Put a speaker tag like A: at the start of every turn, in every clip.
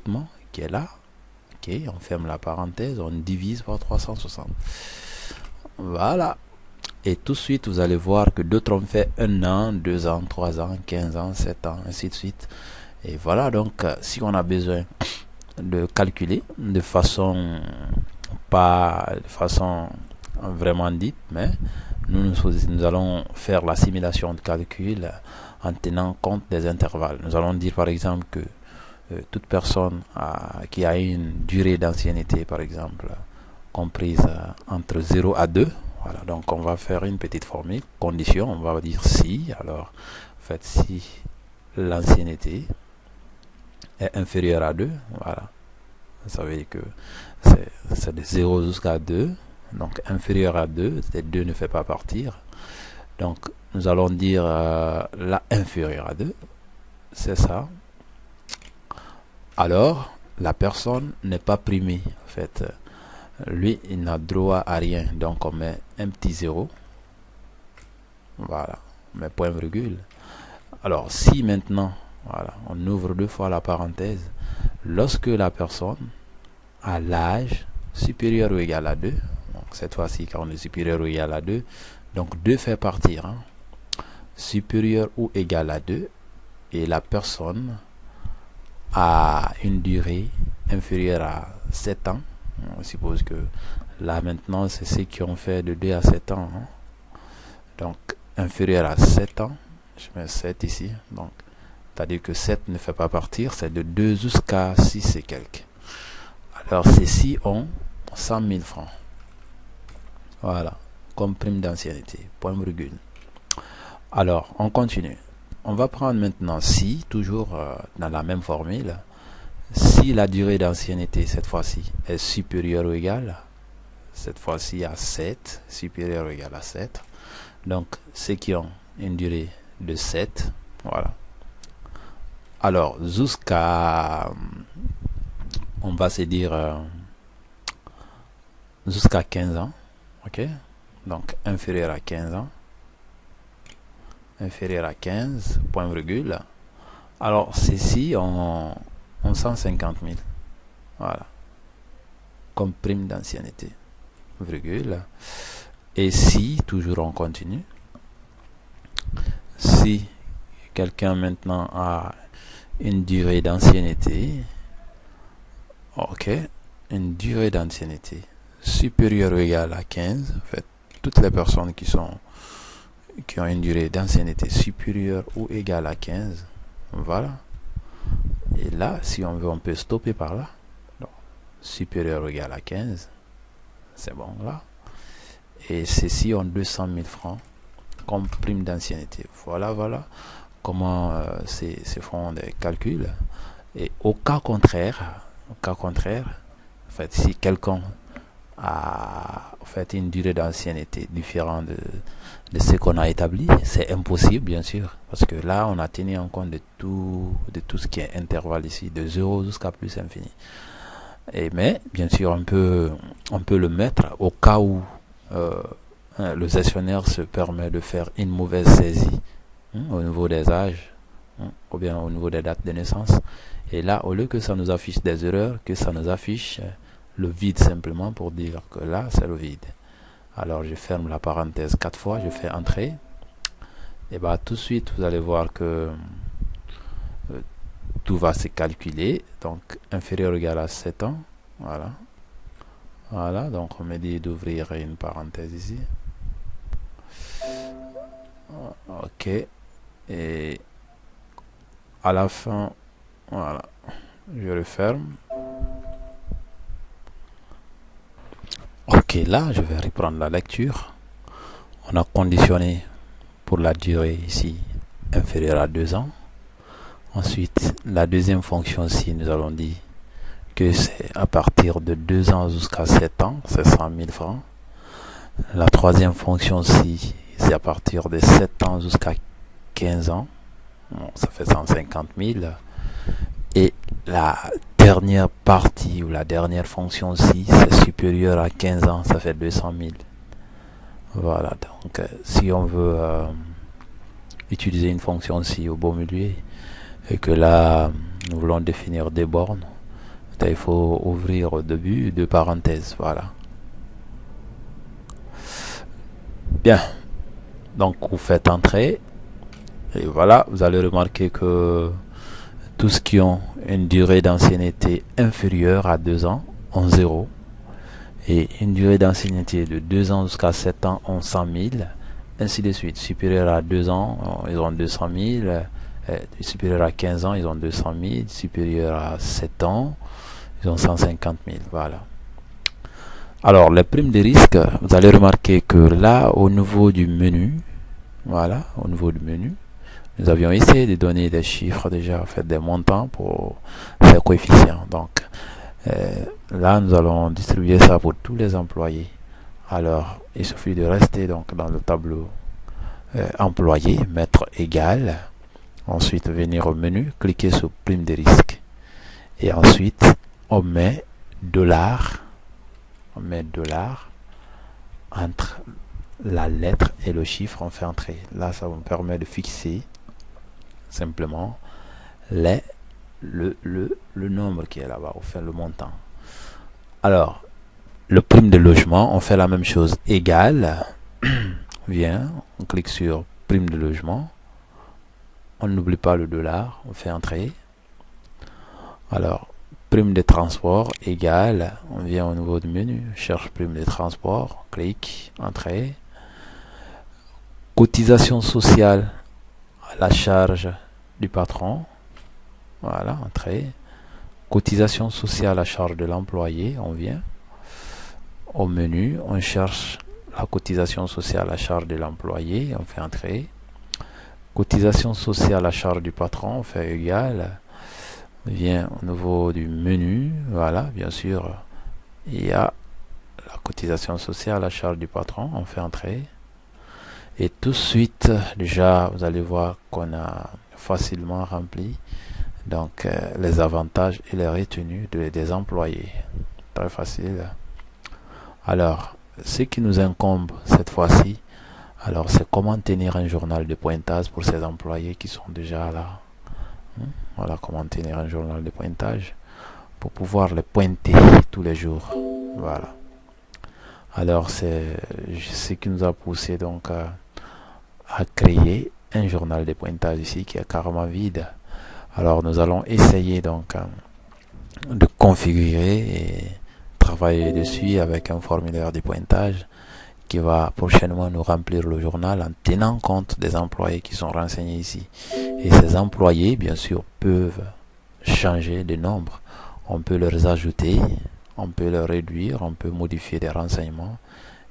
A: logiquement qui est là. Ok, on ferme la parenthèse, on divise par 360. Voilà. Et tout de suite, vous allez voir que d'autres ont fait 1 an, 2 ans, 3 ans, 15 ans, 7 ans, ainsi de suite. Et voilà, donc, si on a besoin de calculer de façon, pas de façon vraiment dite, mais nous allons faire la simulation de calcul en tenant compte des intervalles. Nous allons dire par exemple que toute personne qui a une durée d'ancienneté, par exemple, comprise entre 0 à 2, voilà, donc on va faire une petite formule, condition, on va dire si, alors, en fait, si l'ancienneté est inférieure à 2, voilà, ça veut dire que c'est de 0 jusqu'à 2, donc inférieur à 2, c'est 2 ne fait pas partir, donc nous allons dire la inférieure à 2, c'est ça. Alors, la personne n'est pas primée. En fait, lui, il n'a droit à rien. Donc, on met un petit 0. Voilà, on met point virgule. Alors, si maintenant, voilà, on ouvre 2 fois la parenthèse, lorsque la personne a l'âge supérieur ou égal à 2, donc cette fois-ci, quand on est supérieur ou égal à 2, donc 2 fait partir, hein, supérieur ou égal à 2, et la personne à une durée inférieure à 7 ans. On suppose que là maintenant c'est ceux qui ont fait de 2 à 7 ans, hein. Donc inférieur à 7 ans, je mets 7 ici, donc c'est-à-dire que 7 ne fait pas partir, c'est de 2 jusqu'à 6 et quelques. Alors ceux-ci ont 100 000 francs, voilà, comme prime d'ancienneté, point virgule. Alors on continue. On va prendre maintenant si, toujours dans la même formule, si la durée d'ancienneté cette fois-ci est supérieure ou égale, cette fois-ci à 7, supérieure ou égale à 7, donc ceux qui ont une durée de 7, voilà. Alors jusqu'à, on va se dire jusqu'à 15 ans, ok, donc inférieur à 15 ans, inférieur à 15, point virgule. Alors ceci ont 150 000, voilà, comme prime d'ancienneté, virgule. Et si, toujours on continue, si quelqu'un maintenant a une durée d'ancienneté, ok, une durée d'ancienneté supérieure ou égale à 15, en fait, toutes les personnes qui ont une durée d'ancienneté supérieure ou égale à 15, voilà. Et là, si on veut, on peut stopper par là. Donc, supérieur ou égal à 15, c'est bon là. Et ceux-ci ont 200 000 francs comme prime d'ancienneté. Voilà comment se font des calculs. Et au cas contraire, en fait, si quelqu'un a fait une durée d'ancienneté différente de ce qu'on a établi, c'est impossible bien sûr, parce que là on a tenu en compte de tout ce qui est intervalle ici, de 0 jusqu'à plus infini. Mais bien sûr on peut le mettre au cas où le gestionnaire se permet de faire une mauvaise saisie au niveau des âges, ou bien au niveau des dates de naissance, et là au lieu que ça nous affiche des erreurs, que ça nous affiche le vide simplement pour dire que là c'est le vide. Alors je ferme la parenthèse 4 fois, je fais entrer, et bah tout de suite vous allez voir que tout va se calculer. Donc inférieur ou égal à 7 ans, voilà, donc on me dit d'ouvrir une parenthèse ici, ok, et à la fin, voilà, je referme. Ok, là je vais reprendre la lecture. On a conditionné pour la durée ici inférieure à 2 ans. Ensuite, la deuxième fonction ci, nous allons dire que c'est à partir de 2 ans jusqu'à 7 ans, c'est 100 000 francs. La troisième fonction ci, c'est à partir de 7 ans jusqu'à 15 ans, bon, ça fait 150 000. Et la dernière partie ou la dernière fonction ci, c'est supérieur à 15 ans, ça fait 200 000. Voilà, donc si on veut utiliser une fonction ci au beau milieu, et que là nous voulons définir des bornes, Il faut ouvrir au début deux parenthèses, voilà. Bien, donc vous faites entrer et voilà, vous allez remarquer que tous ceux qui ont une durée d'ancienneté inférieure à 2 ans ont 0 et une durée d'ancienneté de 2 ans jusqu'à 7 ans ont 100 000, ainsi de suite. Supérieur à 2 ans, ils ont 200 000, supérieur à 15 ans, ils ont 200 000, supérieur à 7 ans, ils ont 150 000, voilà. Alors, les primes de risque, vous allez remarquer que là, au niveau du menu, voilà, au niveau du menu, nous avions essayé de donner des chiffres déjà, en fait, des montants pour ces coefficients. Donc, là, nous allons distribuer ça pour tous les employés. Alors, il suffit de rester donc dans le tableau employé, mettre égal, ensuite venir au menu, cliquer sur prime de risque, et ensuite on met $, entre la lettre et le chiffre, on fait entrer. Là, ça vous permet de fixer simplement le nombre qui est là-bas, on fait le montant. Alors, le prime de logement, on fait la même chose, égal, on clique sur prime de logement, on n'oublie pas le $, on fait entrer. Alors, prime de transport égale, on vient au niveau du menu, cherche prime de transport, clique, entrée. Cotisation sociale à la charge du patron, voilà, entrée. Cotisation sociale à la charge de l'employé, on vient au menu, on cherche la cotisation sociale à la charge de l'employé, on fait entrer. Cotisation sociale à la charge du patron, on fait égal. Vient au niveau du menu, voilà, bien sûr, il y a la cotisation sociale à la charge du patron, on fait entrer. Et tout de suite, déjà, vous allez voir qu'on a facilement rempli donc les avantages et les retenues des employés. Très facile. Alors, ce qui nous incombe cette fois-ci, alors c'est comment tenir un journal de pointage pour ces employés qui sont déjà là. Voilà comment tenir un journal de pointage pour pouvoir les pointer tous les jours. Voilà. Alors c'est ce qui nous a poussé donc à créer un journal de pointage ici qui est carrément vide. Alors nous allons essayer donc de configurer et travailler dessus avec un formulaire de pointage qui va prochainement nous remplir le journal en tenant compte des employés qui sont renseignés ici. Et ces employés, bien sûr, peuvent changer de nombre. On peut leur ajouter, on peut leur réduire, on peut modifier des renseignements.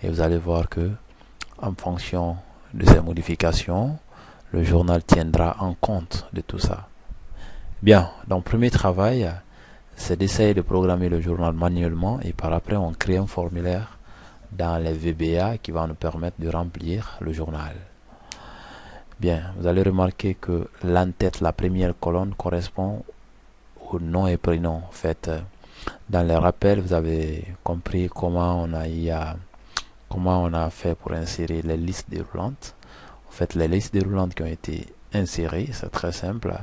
A: Et vous allez voir que, en fonction de ces modifications, le journal tiendra en compte de tout ça. Bien, donc premier travail, c'est d'essayer de programmer le journal manuellement et par après on crée un formulaire dans les VBA qui va nous permettre de remplir le journal. Bien, vous allez remarquer que l'en-tête, la première colonne, correspond au nom et prénom. En fait, dans les rappels, vous avez compris comment on a fait pour insérer les listes déroulantes. En fait, les listes déroulantes qui ont été insérées, c'est très simple.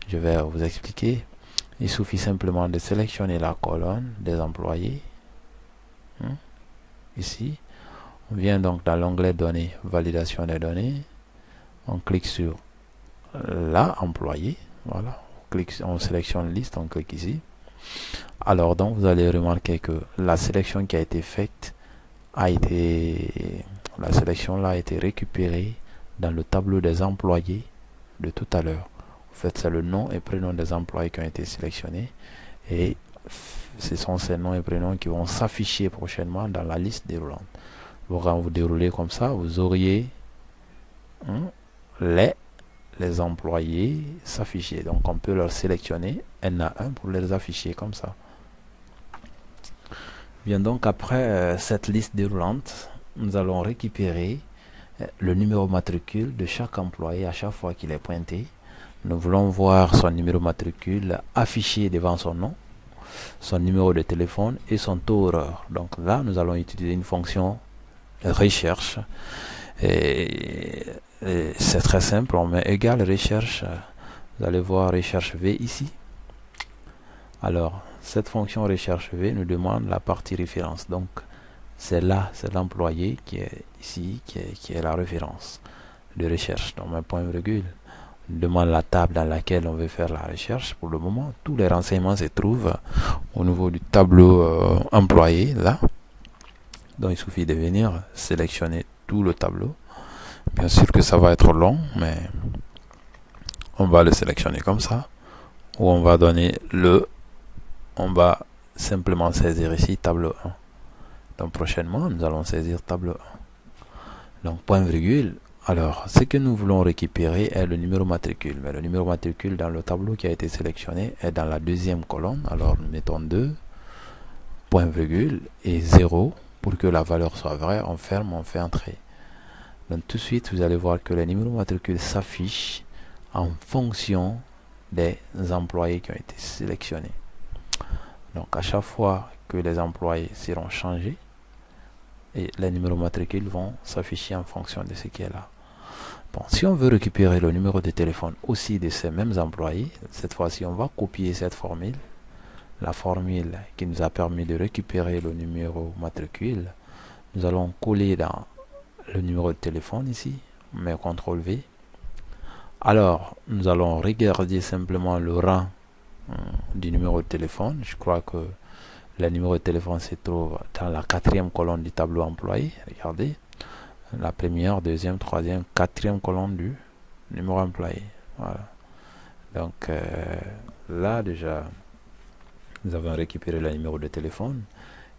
A: Je vais vous expliquer. Il suffit simplement de sélectionner la colonne des employés. Ici, on vient donc dans l'onglet données, validation des données. On clique sur là, employé. Voilà. On sélectionne liste, on clique ici. Alors donc vous allez remarquer que la sélection qui a été faite la sélection là a été récupérée dans le tableau des employés de tout à l'heure. En fait, c'est le nom et prénom des employés qui ont été sélectionnés et ce sont ces noms et prénoms qui vont s'afficher prochainement dans la liste déroulante. Quand vous déroulez comme ça, vous auriez les employés s'afficher. Donc on peut leur sélectionner un à un pour les afficher comme ça. Bien, donc après cette liste déroulante, nous allons récupérer le numéro matricule de chaque employé à chaque fois qu'il est pointé. Nous voulons voir son numéro matricule affiché devant son nom, son numéro de téléphone et son taux horaire. Donc là, nous allons utiliser une fonction recherche. Et c'est très simple, on met égal recherche. Vous allez voir recherche V ici. Alors, cette fonction recherche V nous demande la partie référence. Donc, c'est là, c'est l'employé qui est ici, qui est la référence de recherche. Donc, un point virgule demande la table dans laquelle on veut faire la recherche. Pour le moment, tous les renseignements se trouvent au niveau du tableau employé, là. Donc, il suffit de venir sélectionner tout le tableau. Bien sûr que ça va être long, mais on va le sélectionner comme ça. Ou on va donner on va simplement saisir ici tableau 1. Donc, prochainement, nous allons saisir tableau 1. Donc, point virgule. Alors, ce que nous voulons récupérer est le numéro matricule. Mais le numéro matricule dans le tableau qui a été sélectionné est dans la deuxième colonne. Alors, nous mettons 2, point virgule, et 0. Pour que la valeur soit vraie, on ferme, on fait entrer. Donc, tout de suite, vous allez voir que le numéro matricule s'affiche en fonction des employés qui ont été sélectionnés. Donc, à chaque fois que les employés seront changés, et les numéros matricules vont s'afficher en fonction de ce qui est là. Bon, si on veut récupérer le numéro de téléphone aussi de ces mêmes employés, cette fois-ci, on va copier cette formule, la formule qui nous a permis de récupérer le numéro matricule. Nous allons coller dans le numéro de téléphone ici, mais CTRL V. Alors, nous allons regarder simplement le rang du numéro de téléphone. Je crois que le numéro de téléphone se trouve dans la 4e colonne du tableau employé. Regardez, la première, deuxième, troisième, 4e colonne du numéro employé. Voilà. Donc là déjà, nous avons récupéré le numéro de téléphone.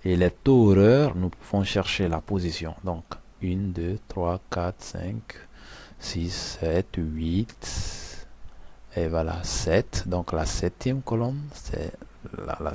A: Et les taux horaires, nous pouvons chercher la position. Donc 1, 2, 3, 4, 5, 6, 7, 8. Et voilà, 7. Donc la 7e colonne, c'est la